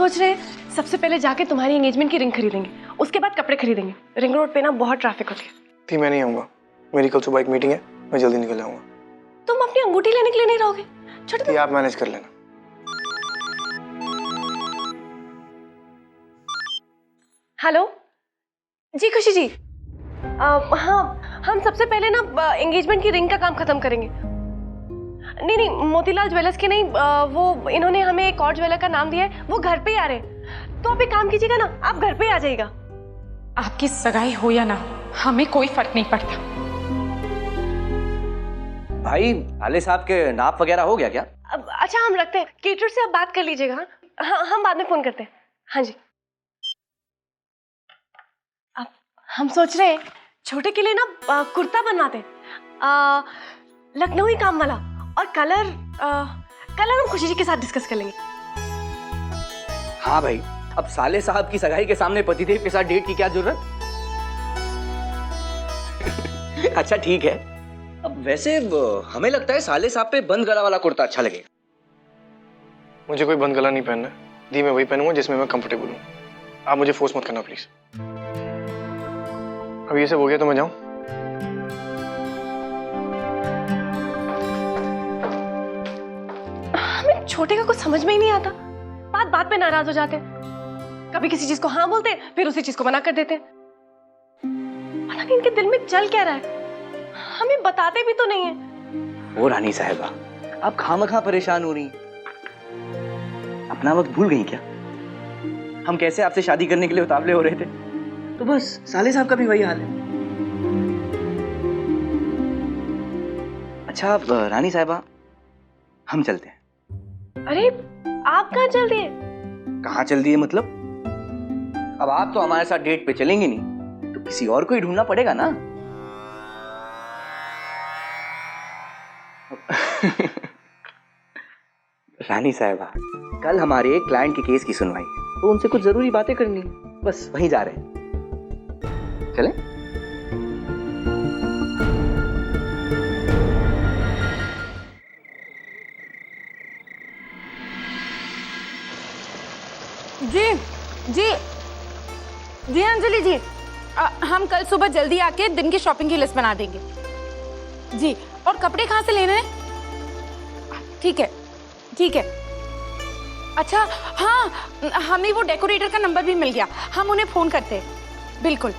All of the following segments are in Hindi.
सोच रहे हैं सबसे पहले जाके तुम्हारी एंगेजमेंट की रिंग खरीदेंगे, उसके बाद कपड़े खरीदेंगे। रिंग रोड पे ना बहुत ट्रैफिक होती है। थी मैं नहीं आऊंगा, मेरी कल सुबह एक मीटिंग है, मैं जल्दी निकल जाऊंगा। तुम अपनी अंगूठी लेने के लिए नहीं रहोगे? छोटे थी आप मैनेज कर लेना। हेलो जी खुशी जी, हाँ हम सबसे पहले ना एंगेजमेंट की रिंग का काम खत्म करेंगे। नहीं नहीं, मोतीलाल ज्वेलर्स के नहीं, वो इन्होंने हमें एक और ज्वेलर का नाम दिया है, वो घर पे ही आ रहे हैं। तो आप एक काम कीजिएगा ना, आप घर पे ही आ जाइएगा। आपकी सगाई हो या ना हो हमें कोई फर्क नहीं पड़ता। भाई आले साहब के नाप वगैरह हो गया क्या? अच्छा हम रखते हैं, केटर से आप बात कर लीजिएगा। हाँ हम बाद में फोन करते हैं। हाँ जी। अब हम सोच रहे हैं छोटे के लिए ना कुर्ता बनवाते हैं, लखनवी काम वाला, और कलर हम खुशी जी के साथ डिस्कस कर लेंगे। हाँ भाई, अब साले साहब की सगाई के सामने पतिदेव के साथ डेट की क्या जरूरत? अच्छा ठीक है। अब वैसे हमें लगता है साले साहब पे बंद गला वाला कुर्ता अच्छा लगेगा। मुझे कोई बंद गला नहीं पहनना है, दी मैं वही पहनूंगा जिसमें मैं कंफर्टेबल हूँ। आप मुझे फोर्स मत करना प्लीज। अब ये सब हो गया तो मैं जाऊं? हमें छोटे का कुछ समझ में ही नहीं आता, बात बात पे नाराज हो जाते हैं। कभी किसी चीज को हाँ बोलते हैं, फिर उसी चीज को मना कर देते हैं। पता नहीं इनके दिल में चल क्या रहा है, हमें बताते भी तो नहीं है। ओ रानी साहिबा, आप खामखा परेशान हो रही, अपना वक्त भूल गई क्या? हम कैसे आपसे शादी करने के लिए उतावले हो रहे थे, तो बस साले साहब का भी वही हाल है। अच्छा रानी साहिबा, हम चलते हैं। अरे आप कहाँ चल दिए? कहाँ चल दिए मतलब? अब आप तो हमारे साथ डेट पे चलेंगे नहीं, तो किसी और को ही ढूंढना पड़ेगा ना। रानी साहिबा, कल हमारे एक क्लाइंट के केस की सुनवाई है, तो उनसे कुछ जरूरी बातें करनी है, बस वहीं जा रहे हैं। चलें? जी जी जी अंजलि जी, हम कल सुबह जल्दी आके दिन की शॉपिंग की लिस्ट बना देंगे जी। और कपड़े कहाँ से लेने हैं? ठीक है ठीक है। अच्छा हाँ, हमें वो डेकोरेटर का नंबर भी मिल गया, हम उन्हें फोन करते हैं। बिल्कुल।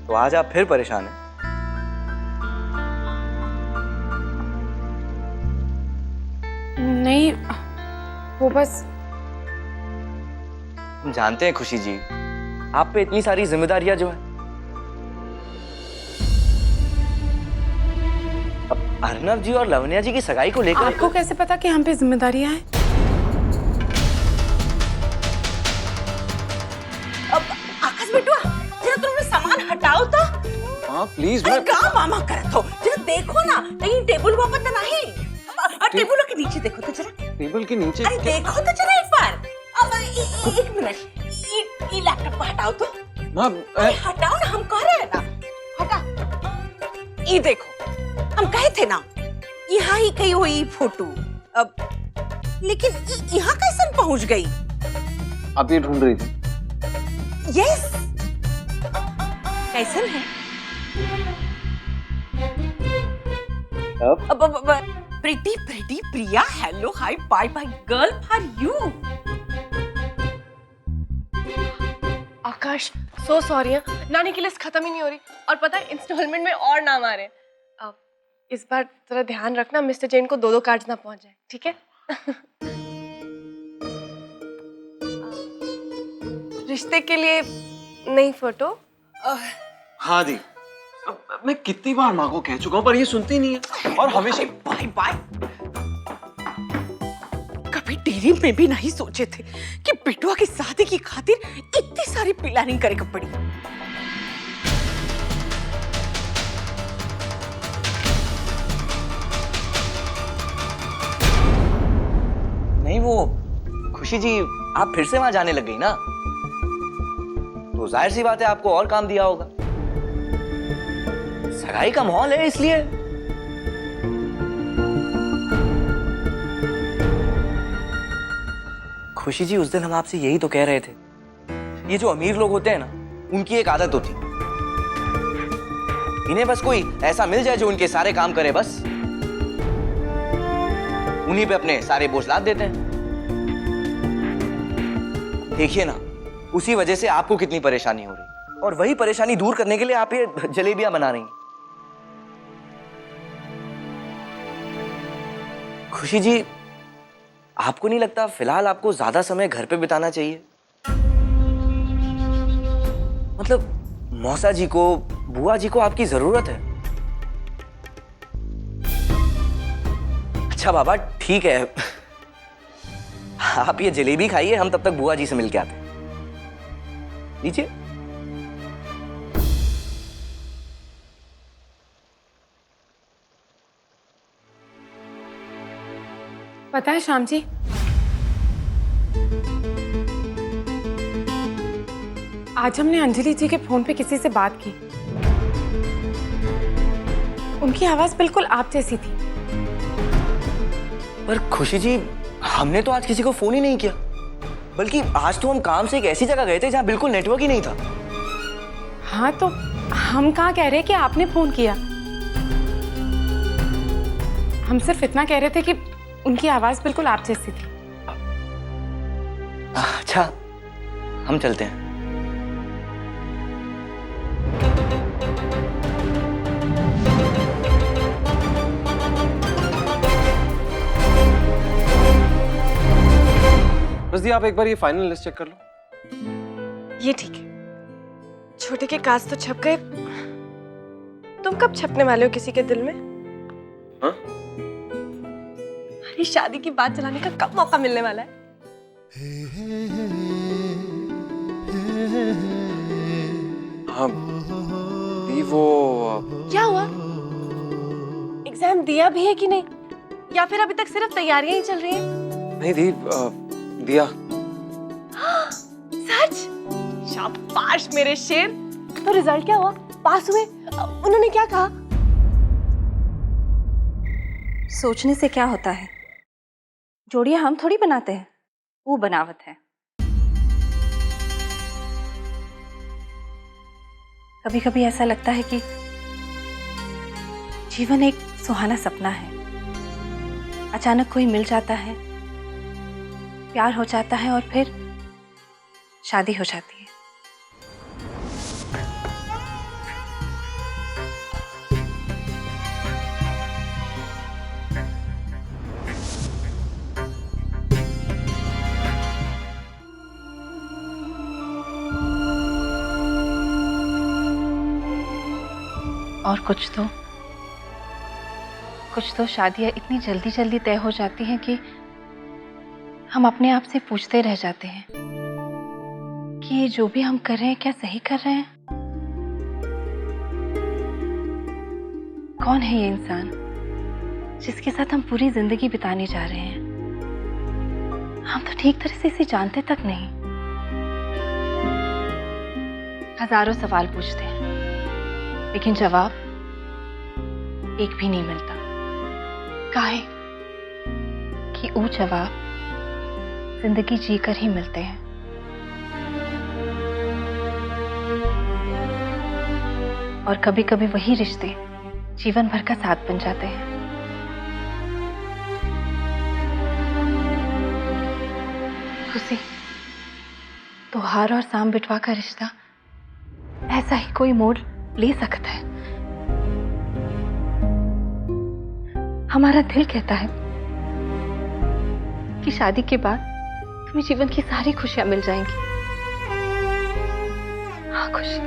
तो आज आप फिर परेशान हैं? नहीं, वो बस। हम जानते हैं खुशी जी, आप पे इतनी सारी जिम्मेदारियां जो है। अब अर्नव जी और लवन्या जी की सगाई को लेकर आपको कैसे पता कि हम पे जिम्मेदारियां हैं? आकाश बेटुआ, जरा तुम सामान हटाओ तो। हाँ प्लीज। अरे क्या मामा करत हो, जरा देखो ना कहीं टेबल वापस तो नहीं। टेबल के नीचे देखो तो जरा। टेबल के नीचे? अरे देखो तो जरा एक बार। अब एक मिनट, ये लैपटॉप को हटाओ तो। हटाओ ना, हम कह रहे हैं ना, हटा। ये देखो, हम कहे थे ना यहाँ ही कहीं हुई फोटो। अब लेकिन यहाँ कैसे पहुंच गई? आप ये ढूंढ रही थी? यस, कैसन है? अब pretty Priya, hello hi bye bye girl for you. Akash so sorry, नानी की लिस्ट खत्म ही नहीं हो रही, और पता है इंस्टॉलमेंट में और नाम आ रहे हैं। अब इस बार जरा ध्यान रखना मिस्टर जैन को 2-2 कार्ड्स ना पहुंच जाए, ठीक है? रिश्ते के लिए नई फोटो। हाँ दी, मैं कितनी बार माँ को कह चुका हूँ पर ये सुनती नहीं है, और हमेशा बाय बाय। कभी डेरी में भी नहीं सोचे थे कि बिटुआ की शादी की खातिर इतनी सारी प्लानिंग करे पड़ी। नहीं, वो खुशी जी आप फिर से वहां जाने लग गई ना, तो जाहिर सी बात है आपको और काम दिया होगा। सगाई का माहौल है इसलिए। खुशी जी, उस दिन हम आपसे यही तो कह रहे थे, ये जो अमीर लोग होते हैं ना, उनकी एक आदत होती, इन्हें बस कोई ऐसा मिल जाए जो उनके सारे काम करे, बस उन्हीं पे अपने सारे बोझ लाद देते हैं। देखिए ना, उसी वजह से आपको कितनी परेशानी हो रही, और वही परेशानी दूर करने के लिए आप ये जलेबियां बना रही हैं। खुशी जी, आपको नहीं लगता फिलहाल आपको ज्यादा समय घर पे बिताना चाहिए? मतलब मौसा जी को, बुआ जी को आपकी जरूरत है। अच्छा बाबा, ठीक है, आप ये जलेबी खाइए, हम तब तक बुआ जी से मिलके आते हैं। लीजिए। पता है श्याम जी, आज हमने अंजलि जी के फोन पे किसी से बात की। उनकी आवाज बिल्कुल आप जैसी थी। पर खुशी जी, हमने तो आज किसी को फोन ही नहीं किया, बल्कि आज तो हम काम से एक ऐसी जगह गए थे जहां बिल्कुल नेटवर्क ही नहीं था। हाँ, तो हम कहाँ कह रहे कि आपने फोन किया। हम सिर्फ इतना कह रहे थे कि उनकी आवाज बिल्कुल आप जैसी थी। अच्छा, हम चलते हैं। बस दी, आप एक बार ये फाइनल लिस्ट चेक कर लो। ये ठीक है, छोटे के काज तो छप गए, तुम कब छपने वाले हो किसी के दिल में? हाँ? अरे शादी की बात चलाने का कब मौका मिलने वाला है? हाँ दी, वो क्या हुआ? एग्जाम दिया भी है कि नहीं, या फिर अभी तक सिर्फ तैयारियां ही चल रही हैं? नहीं दी, दिया। सच? शाबाश मेरे शेर। तो रिजल्ट क्या हुआ? पास हुए? उन्होंने क्या कहा? सोचने से क्या होता है, जोड़ियां हम थोड़ी बनाते हैं, वो बनावट है। कभी कभी ऐसा लगता है कि जीवन एक सुहाना सपना है। अचानक कोई मिल जाता है, प्यार हो जाता है और फिर शादी हो जाती है। और कुछ तो शादियां इतनी जल्दी जल्दी तय हो जाती हैं कि हम अपने आप से पूछते रह जाते हैं कि ये जो भी हम कर रहे हैं क्या सही कर रहे हैं? कौन है ये इंसान जिसके साथ हम पूरी जिंदगी बिताने जा रहे हैं? हम तो ठीक तरह से इसे जानते तक नहीं। हजारों सवाल पूछते हैं, लेकिन जवाब एक भी नहीं मिलता। काहे कि वो जवाब जिंदगी जीकर ही मिलते हैं। और कभी कभी वही रिश्ते जीवन भर का साथ बन जाते हैं। खुशी, त्योहार और साम बिटवा का रिश्ता ऐसा ही कोई मोड़ ले सकता है। हमारा दिल कहता है कि शादी के बाद तुम्हें जीवन की सारी खुशियां मिल जाएंगी। हाँ खुशी।